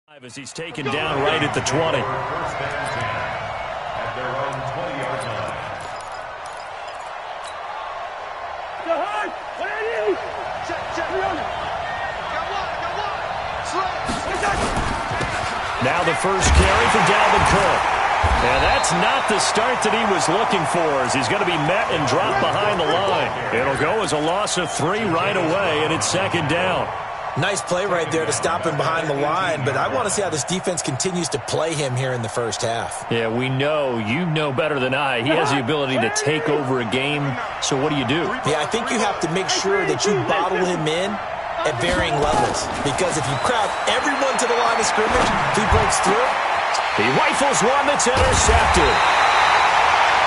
As he's taken down right at the 20. Now the first carry for Dalvin Cook. And that's not the start that he was looking for, as he's going to be met and dropped behind the line. It'll go as a loss of 3 right away, and it's second down. Nice play right there to stop him behind the line, but I want to see how this defense continues to play him here in the first half. Yeah, we know. You know better than I. He has the ability to take over a game, so what do? Yeah, I think you have to make sure that you bottle him in at varying levels, because if you crowd everyone to the line of scrimmage, if he breaks through, he rifles one that's intercepted.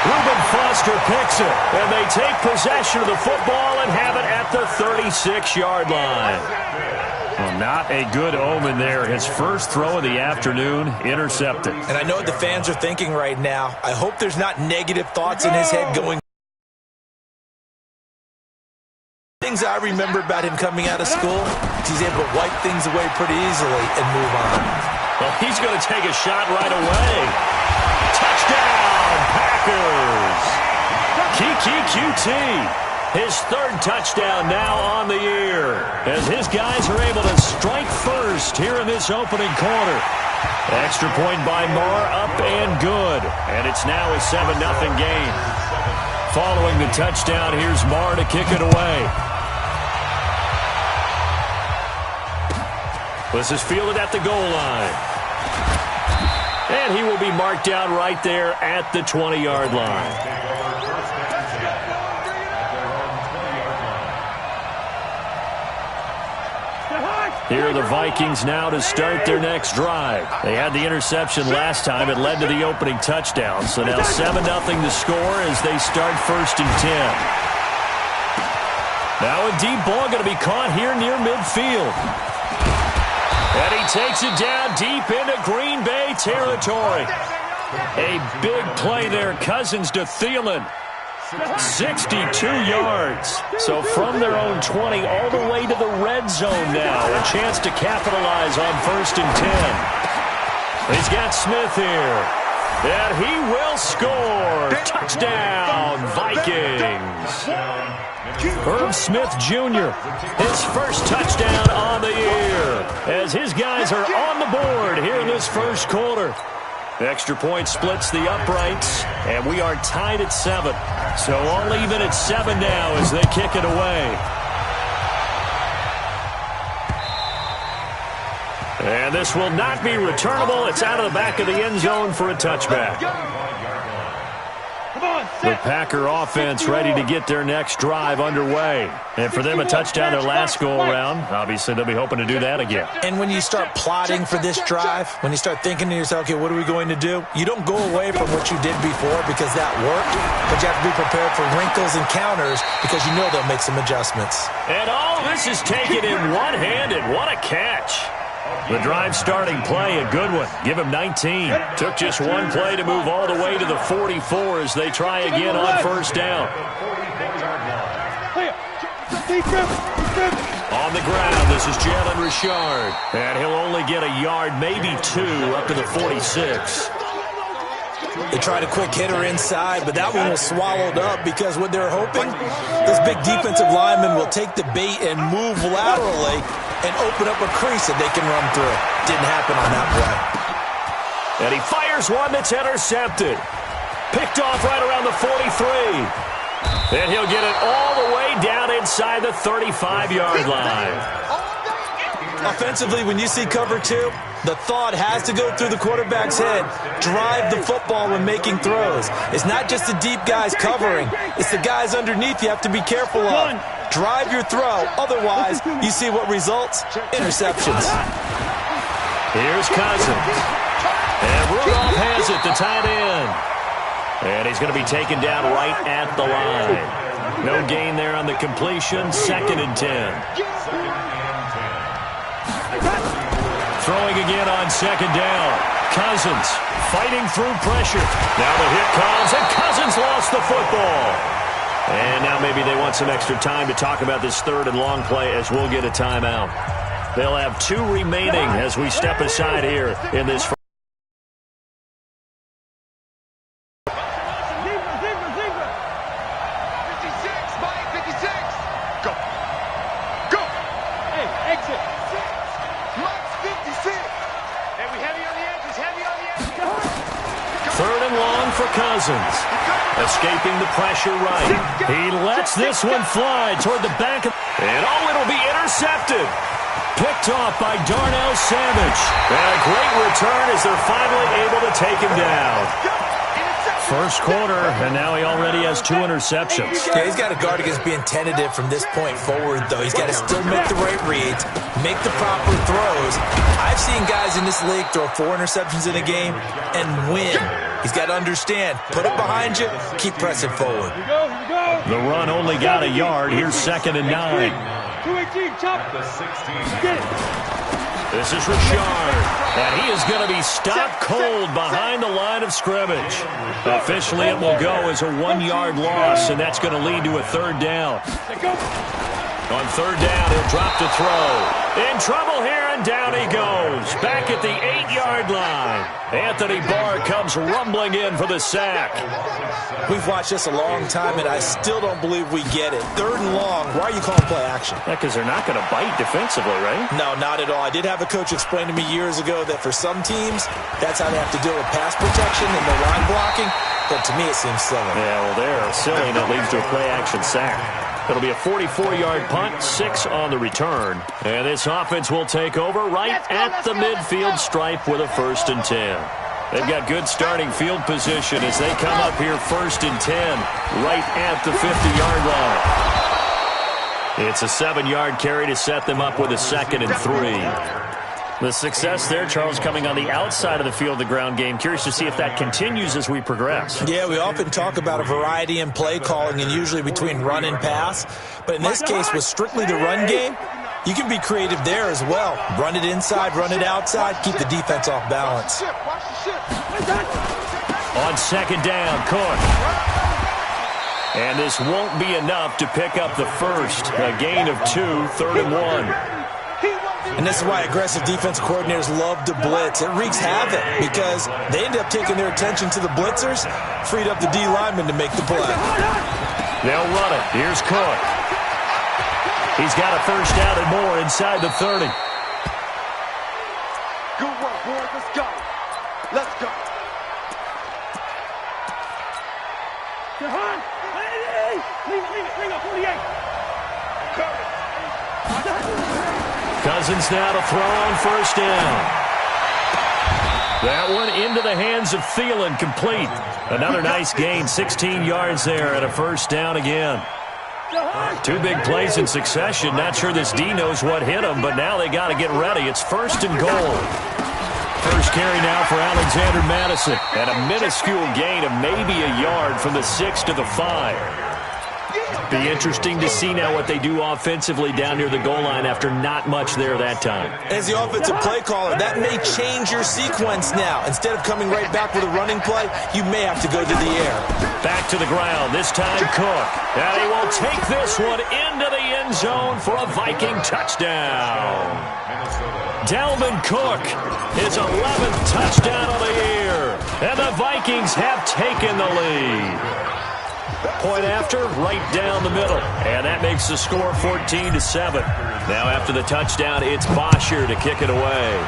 Reuben Foster picks it, and they take possession of the football and have it at the 36-yard line. Well, not a good omen there. His first throw of the afternoon, intercepted. And I know what the fans are thinking right now. I hope there's not negative thoughts in his head going. Things I remember about him coming out of school, he's able to wipe things away pretty easily and move on. Well, he's going to take a shot right away. Touchdown, Packers. Kiki QT. His third touchdown now on the year, as his guys are able to strike first here in this opening quarter. Extra point by Marr, up and good. And it's now a 7-0 game. Following the touchdown, here's Marr to kick it away. This is fielded at the goal line. And he will be marked down right there at the 20-yard line. Here are the Vikings now to start their next drive. They had the interception last time. It led to the opening touchdown. So now 7-0 the score as they start 1st and 10. Now a deep ball going to be caught here near midfield. And he takes it down deep into Green Bay territory. A big play there. Cousins to Thielen. 62 yards. So from their own 20 all the way to the red zone now. A chance to capitalize on 1st and 10. He's got Smith here. And he will score. Touchdown, Vikings. Herb Smith Jr., his first touchdown on the year, as his guys are on the board here in this first quarter. The extra point splits the uprights, and we are tied at 7. So all even at 7 now as they kick it away. And this will not be returnable. It's out of the back of the end zone for a touchback. The Packer offense ready to get their next drive underway. And for them, a touchdown their last go-around. Obviously, they'll be hoping to do that again. And when you start plotting for this drive, when you start thinking to yourself, okay, what are we going to do? You don't go away from what you did before because that worked, but you have to be prepared for wrinkles and counters because you know they'll make some adjustments. And all this is taken in one-handed. What a catch. The drive starting play, a good one. Give him 19. Took just one play to move all the way to the 44 as they try again on 1st down. On the ground, this is Jalen Richard. And he'll only get a yard, maybe 2, up to the 46. They tried a quick hitter inside, but that one was swallowed up because what they're hoping, this big defensive lineman will take the bait and move laterally and open up a crease that they can run through. Didn't happen on that play. And he fires one that's intercepted. Picked off right around the 43. And he'll get it all the way down inside the 35-yard line. Offensively, when you see cover 2, the thought has to go through the quarterback's head. Drive the football when making throws. It's not just the deep guys covering. It's the guys underneath you have to be careful of. Drive your throw. Otherwise, you see what results? Interceptions. Here's Cousins. And Rudolph has it, the tight end. And he's going to be taken down right at the line. No gain there on the completion. 2nd and 10. Throwing again on 2nd down. Cousins fighting through pressure. Now the hit comes, and Cousins lost the football. And now maybe they want some extra time to talk about this 3rd and long play as we'll get a timeout. They'll have 2 remaining as we step aside here in this first. For Cousins, escaping the pressure right. He lets this one fly toward the back of, and it'll be intercepted. Picked off by Darnell Savage. And a great return as they're finally able to take him down. First quarter, and now he already has 2 interceptions. Yeah, he's got to guard against being tentative from this point forward, though. He's got to still make the right reads, make the proper throws. I've seen guys in this league throw 4 interceptions in a game and win. He's got to understand, put it behind you, keep pressing forward. The run only got a yard. Here's 2nd and 9. 218, chop. This is Richard, and he is going to be stopped cold behind the line of scrimmage. Officially, it will go as a 1-yard loss, and that's going to lead to a 3rd down. On 3rd down, he'll drop to throw. In trouble here, and down he goes. Back at the 8-yard line. Anthony Barr comes rumbling in for the sack. We've watched this a long time, and I still don't believe we get it. 3rd and long. Why are you calling play action? Yeah, because they're not going to bite defensively, right? No, not at all. I did have a coach explain to me years ago that for some teams, that's how they have to deal with pass protection and their line blocking. But to me, it seems silly. Yeah, well, they're silly, and it leads to a play-action sack. It'll be a 44-yard punt, 6 on the return. And this offense will take over right at the midfield stripe with a 1st and 10. They've got good starting field position as they come up here 1st and 10 right at the 50-yard line. It's a 7-yard carry to set them up with a 2nd and 3. The success there, Charles, coming on the outside of the field, the ground game. Curious to see if that continues as we progress. Yeah, we often talk about a variety in play calling and usually between run and pass. But in this case, with strictly the run game, you can be creative there as well. Run it inside, run it outside, keep the defense off balance. On 2nd down, Cook. And this won't be enough to pick up the 1st. A gain of 2, 3rd and 1. And this is why aggressive defense coordinators love to blitz. It wreaks havoc because they end up taking their attention to the blitzers, freed up the D lineman to make the play. They'll run it. Here's Cook. He's got a 1st down and more inside the 30. Good work, boys. Let's go. Let's go. Leave it, 48. Cousins now to throw on 1st down. That one into the hands of Thielen, complete. Another nice gain, 16 yards there and a 1st down again. 2 big plays in succession. Not sure this D knows what hit him, but now they got to get ready. It's 1st and goal. 1st carry now for Alexander Madison. And a minuscule gain of maybe a yard from the 6 to the 5. Be interesting to see now what they do offensively down near the goal line after not much there that time. As the offensive play caller, that may change your sequence now. Instead of coming right back with a running play, you may have to go to the air. Back to the ground, this time Cook. And he will take this one into the end zone for a Viking touchdown. Dalvin Cook, his 11th touchdown of the year. And the Vikings have taken the lead. Point after, right down the middle. And that makes the score 14-7. Now after the touchdown, it's Bosher to kick it away.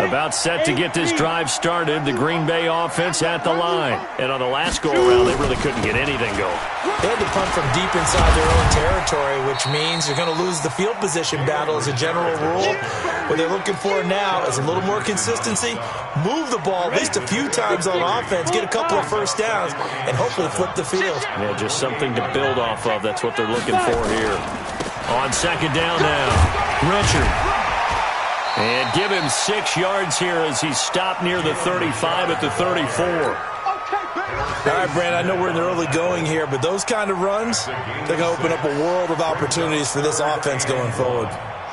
About set to get this drive started. The Green Bay offense at the line. And on the last go-around, they really couldn't get anything going. They had to punt from deep inside their own territory, which means you're going to lose the field position battle as a general rule. What they're looking for now is a little more consistency, move the ball at least a few times on offense, get a couple of 1st downs, and hopefully flip the field. Yeah, just something to build off of. That's what they're looking for here. On 2nd down now, Richard. And give him 6 yards here as he's stopped near the 35 at the 34. All right, Brand, I know we're in the early going here, but those kind of runs, they're going to open up a world of opportunities for this offense going forward.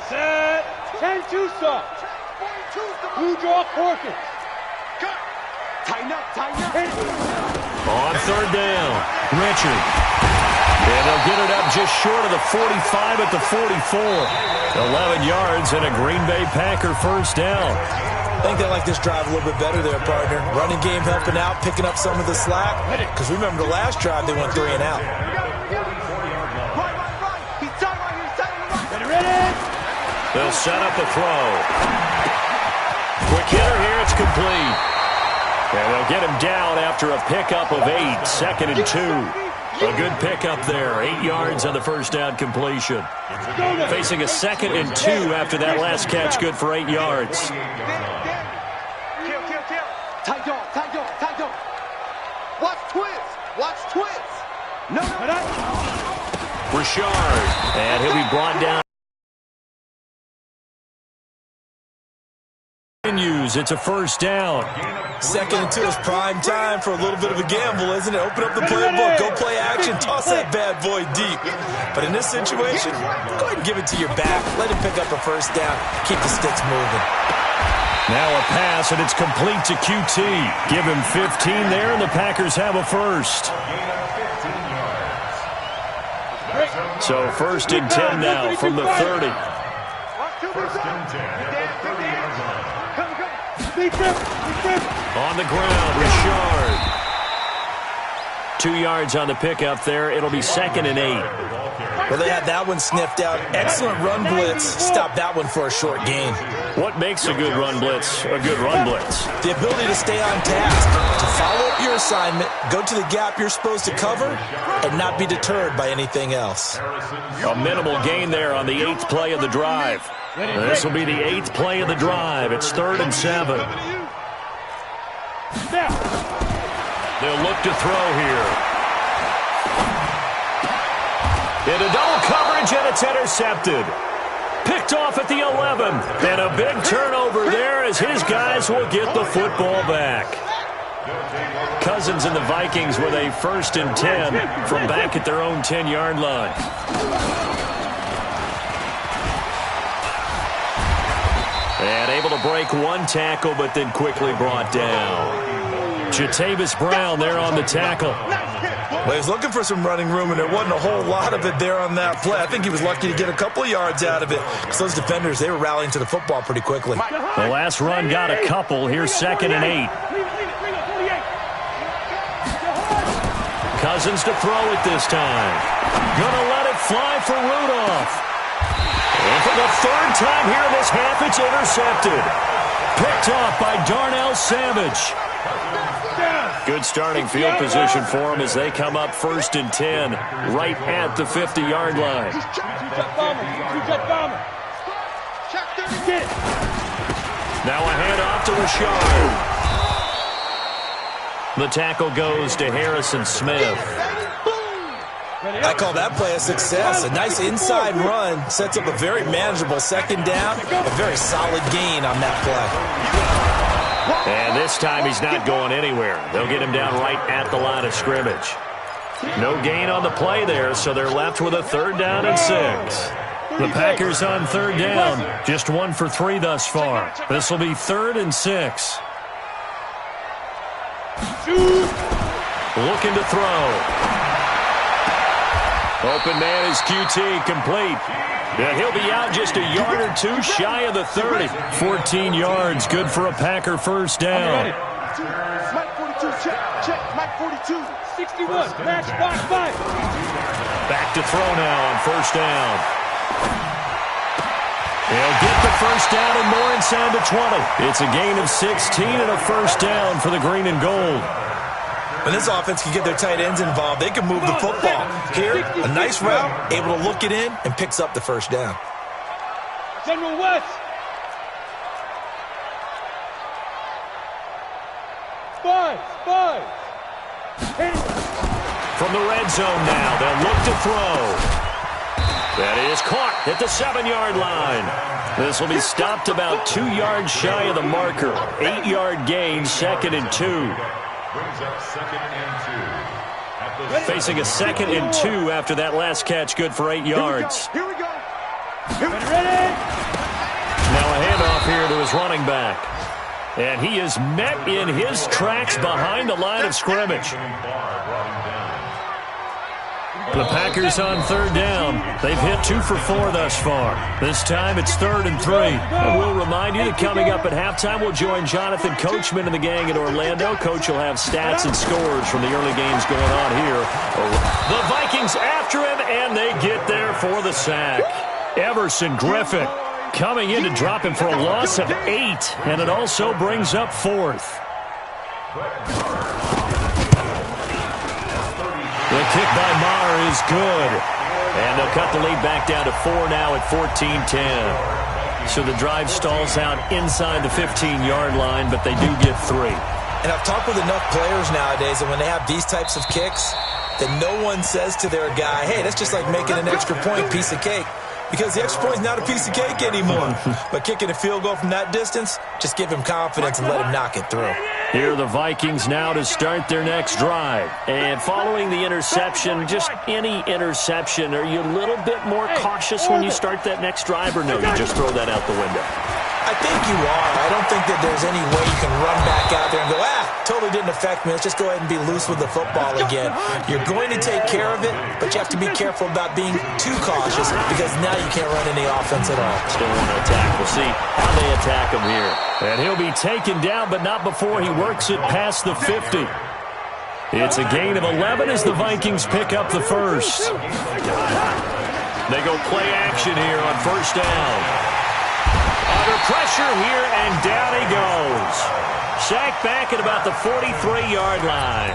Set. 10-2 stop. Blue draw Corkins. Tighten up, tighten up. On third down, Richard. And they'll get it up just short of the 45 at the 44. 11 yards and a Green Bay Packer first down. I think they like this drive a little bit better there, partner. Running game helping out, picking up some of the slack. Because remember the last drive, they went 3 and out. He's tight right here, tight on the right. Ready? They'll set up the throw. Quick hitter here, it's complete. And they'll get him down after a pickup of 8, second and 2. A good pickup there, 8 yards on the first down completion. Facing a second and 2 after that last catch, good for 8 yards. Kill. Tight dog. Watch twist. No. Richard, and he'll be brought down. It's a first down. Second and 2 is prime time for a little bit of a gamble, isn't it? Open up the playbook, go play action, toss that bad boy deep. But in this situation, go ahead and give it to your back. Let him pick up a first down. Keep the sticks moving. Now a pass, and it's complete to QT. Give him 15 there, and the Packers have a first. So first and 10 now from the 30. On the ground, Richard. 2 yards on the pickup there. It'll be second and 8. Well, they had that one sniffed out. Excellent run blitz. Stop that one for a short gain. What makes a good run blitz a good run blitz? The ability to stay on task, to follow up your assignment, go to the gap you're supposed to cover, and not be deterred by anything else. A minimal gain there on the 8th play of the drive. This will be the 8th play of the drive. It's 3rd and 7. They'll look to throw here. Into double coverage, and it's intercepted. Picked off at the 11. And a big turnover there as his guys will get the football back. Cousins and the Vikings with a 1st and 10 from back at their own 10-yard line. And able to break one tackle, but then quickly brought down. Jatavis Brown there on the tackle. Well, he was looking for some running room, and there wasn't a whole lot of it there on that play. I think he was lucky to get a couple of yards out of it, because those defenders, they were rallying to the football pretty quickly. The last run got a couple. Here's 2nd and 8. Cousins to throw it this time. Gonna let it fly for Rudolph. And for the 3rd time here in this half, it's intercepted. Picked off by Darnell Savage. Good starting field position for them as they come up 1st and 10, right at the 50-yard line. Now a handoff to Richard. The tackle goes to Harrison Smith. I call that play a success. A nice inside run sets up a very manageable 2nd down, a very solid gain on that play. And this time he's not going anywhere. They'll get him down right at the line of scrimmage. No gain on the play there, so they're left with a 3rd down and 6. The Packers on 3rd down, just 1 for 3 thus far. This will be 3rd and 6. Looking to throw. Open man is QT, complete. And he'll be out just a yard or 2 shy of the 30. 14 yards, good for a Packer first down. Mike 42, check. Mike 42, 61, match, 5. Back to throw now on 1st down. He'll get the first down and more inside the 20. It's a gain of 16 and a first down for the green and gold. When this offense can get their tight ends involved, they can move the football. Here, a nice route, able to look it in, and picks up the first down. General West. Five. From the red zone now, they'll look to throw. That is caught at the 7-yard line. This will be stopped about 2 yards shy of the marker. 8-yard gain, 2nd and 2. Facing a 2nd and 2 after that last catch, good for 8 yards. Here we go. Now a handoff here to his running back. And he is met in his tracks behind the line of scrimmage. The Packers on third down. They've hit 2 for 4 thus far. This time it's 3rd and 3. And we'll remind you that coming up at halftime, we'll join Jonathan Coachman and the gang in Orlando. Coach will have stats and scores from the early games going on here. The Vikings after him, and they get there for the sack. Everson Griffin coming in to drop him for a loss of 8, and it also brings up 4th. The kick by Maher is good. And they'll cut the lead back down to 4 now at 14-10. So the drive stalls out inside the 15-yard line, but they do get 3. And I've talked with enough players nowadays that when they have these types of kicks, that no one says to their guy, hey, that's just like making an extra point, piece of cake. Because the extra point is not a piece of cake anymore. But kicking a field goal from that distance, just give him confidence and let him knock it through. Here are the Vikings now to start their next drive. And following the interception, just any interception, are you a little bit more cautious when you start that next drive, or no, you just throw that out the window? I think you are. I don't think that there's any way you can run back out there and go, totally didn't affect me. Let's just go ahead and be loose with the football again. You're going to take care of it, but you have to be careful about being too cautious because now you can't run any offense at all. Still want to attack. We'll see how they attack him here. And he'll be taken down, but not before he works it past the 50. It's a gain of 11 as the Vikings pick up the first. They go play action here on first down. Under pressure here, and down he goes. Sacked back at about the 43-yard line.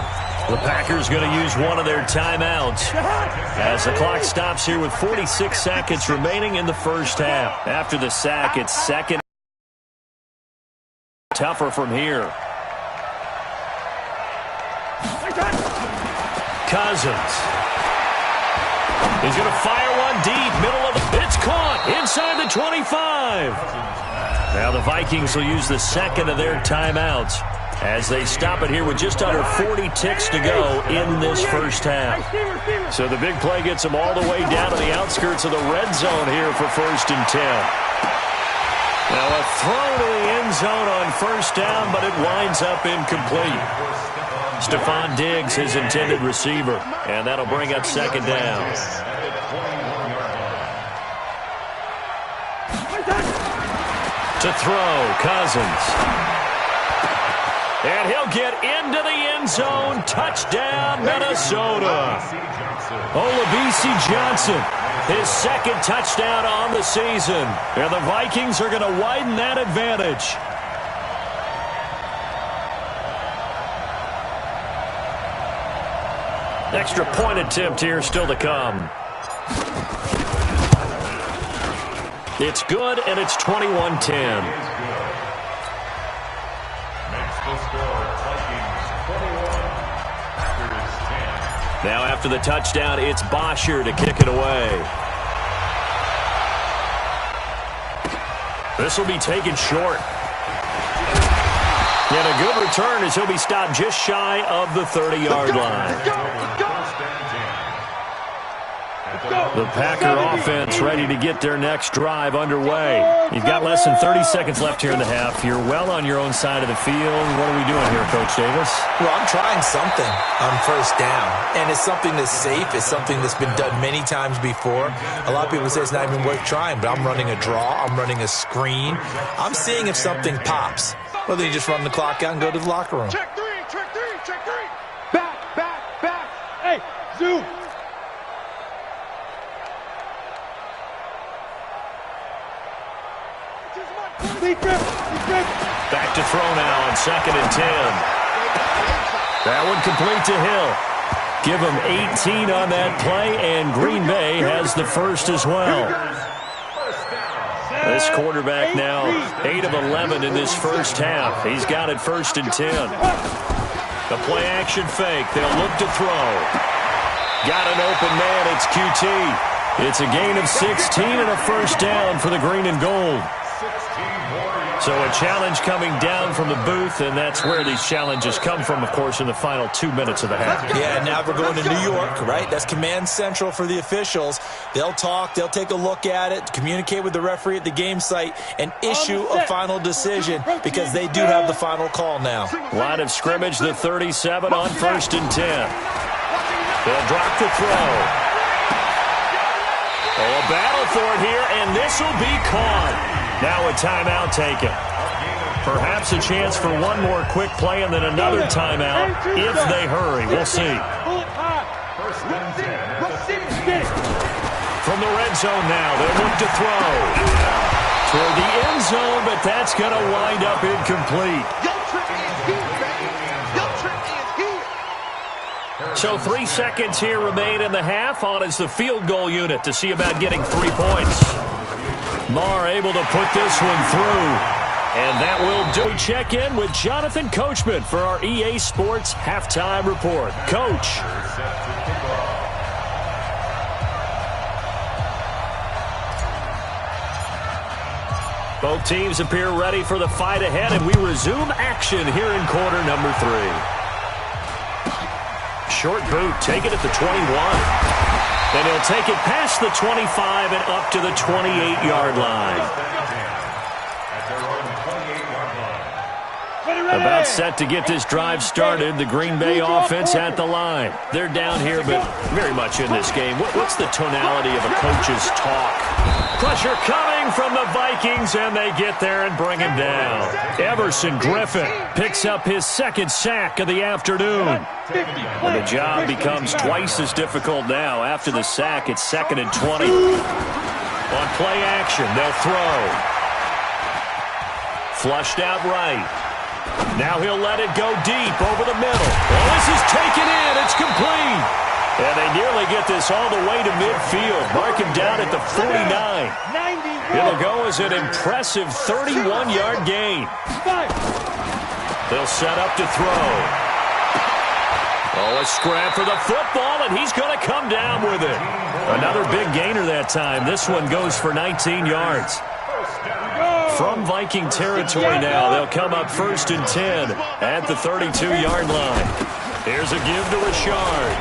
The Packers going to use one of their timeouts as the clock stops here with 46 seconds remaining in the first half. After the sack, it's second. Tougher from here. Cousins. He's going to fire one deep, middle of the... It's caught inside the 25. Now the Vikings will use the second of their timeouts as they stop it here with just under 40 ticks to go in this first half. So the big play gets them all the way down to the outskirts of the red zone here for 1st and 10. Now a throw to the end zone on first down, but it winds up incomplete. Stephon Diggs, his intended receiver, and that'll bring up 2nd down. To throw, Cousins. And he'll get into the end zone. Touchdown, Minnesota. Olabisi Johnson, his 2nd touchdown on the season. And the Vikings are going to widen that advantage. Extra point attempt here still to come. It's good, and it's 21-10. Now after the touchdown, it's Bosher to kick it away. This will be taken short. And a good return as he'll be stopped just shy of the 30-yard line. The Packer offense ready to get their next drive underway. You've got less than 30 seconds left here in the half. You're well on your own side of the field. What are we doing here, Coach Davis? Well, I'm trying something on first down, and it's something that's safe. It's something that's been done many times before. A lot of people say it's not even worth trying, but I'm running a draw. I'm running a screen. I'm seeing if something pops. Well, then you just run the clock out and go to the locker room. Check three, check three, check three. Back, back, back. Hey, zoom. Back to throw now on 2nd and 10. That one complete to Hill. Give him 18 on that play, and Green Bay has the first as well. This quarterback now 8 of 11 in this first half. He's got it 1st and 10. The play action fake. They'll look to throw. Got an open man. It's QT. It's a gain of 16 and a first down for the green and gold. 16 more So a challenge coming down from the booth, and that's where these challenges come from, of course, in the final 2 minutes of the half. Yeah, now we're going to New York, right? That's command central for the officials. They'll talk, they'll take a look at it, communicate with the referee at the game site, and issue a final decision because they do have the final call now. Line of scrimmage, the 37 on 1st and 10. They'll drop the throw. Oh, a battle for it here, and this will be caught. Now a timeout taken. Perhaps a chance for one more quick play and then another timeout if they hurry. We'll see. From the red zone now, they'll look to throw. Toward the end zone, but that's going to wind up incomplete. So 3 seconds here remain in the half. On is the field goal unit to see about getting 3 points. Marr able to put this one through. And that will do. We check in with Jonathan Coachman for our EA Sports Halftime Report. Coach. Both teams appear ready for the fight ahead, and we resume action here in quarter number 3. Short boot, take it at the 21. And he'll take it past the 25 and up to the 28-yard line. About set to get this drive started. The Green Bay offense at the line. They're down here, but very much in this game. What's the tonality of a coach's talk? Pressure coming from the Vikings, and they get there and bring him down. Everson Griffin picks up his 2nd sack of the afternoon. And the job becomes twice as difficult now. After the sack, it's 2nd and 20. On play action, they'll throw. Flushed out right. Now he'll let it go deep over the middle. Well, this is taken in. It's complete. And they nearly get this all the way to midfield. Mark him down at the 49. It'll go as an impressive 31-yard gain. They'll set up to throw. Oh, a scrap for the football, and he's going to come down with it. Another big gainer that time. This one goes for 19 yards. From Viking territory now, they'll come up 1st and 10 at the 32-yard line. Here's a give to Richard.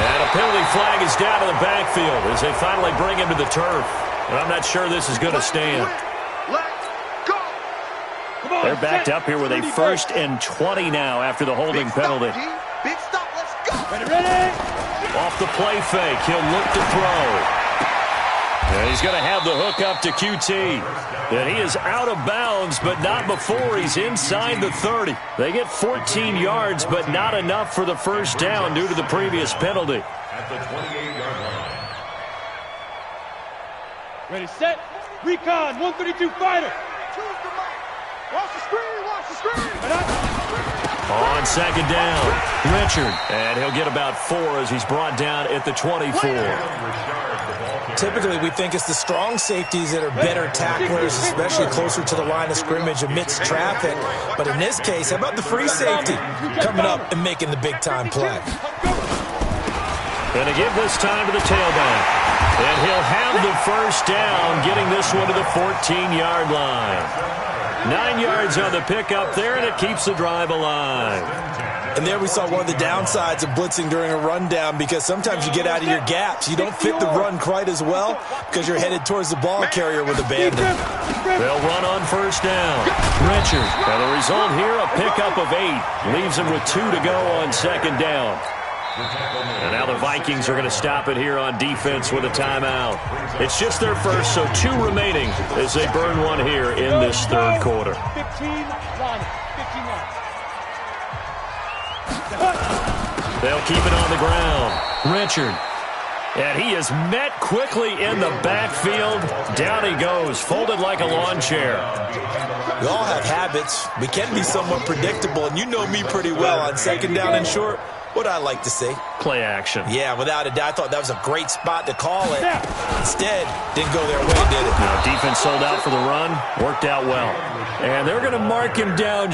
And a penalty flag is down to the backfield as they finally bring him to the turf. And I'm not sure this is going to stand. They're backed up here with a 1st and 20 now after the holding penalty. Off the play fake, he'll look to throw. And he's going to have the hook up to QT. And he is out of bounds, but not before he's inside the 30. They get 14 yards, but not enough for the first down due to the previous penalty. At the 28-yard line. Ready, set, recon, 132 fighter. Watch the screen, watch the screen. On 2nd down, Richard. And he'll get about 4 as he's brought down at the 24. Typically, we think it's the strong safeties that are better tacklers, especially closer to the line of scrimmage amidst traffic. But in this case, how about the free safety coming up and making the big-time play? Going to give this time to the tailback. And he'll have the first down, getting this one to the 14-yard line. 9 yards on the pickup there, and it keeps the drive alive. And there we saw one of the downsides of blitzing during a rundown, because sometimes you get out of your gaps. You don't fit the run quite as well because you're headed towards the ball carrier with abandon. They'll run on 1st down. Richard. And the result here, a pickup of 8. Leaves him with 2 to go on 2nd down. And now the Vikings are going to stop it here on defense with a timeout. It's just their first, so 2 remaining as they burn one here in this 3rd quarter. 15 line, 15 line. They'll keep it on the ground. Richard. And he is met quickly in the backfield. Down he goes, folded like a lawn chair. We all have habits. We can be somewhat predictable, and you know me pretty well on 2nd down and short. What I like to see. Play action. Yeah, without a doubt. I thought that was a great spot to call it. Instead, didn't go their way, did it? Now, defense sold out for the run. Worked out well. And they're going to mark him down.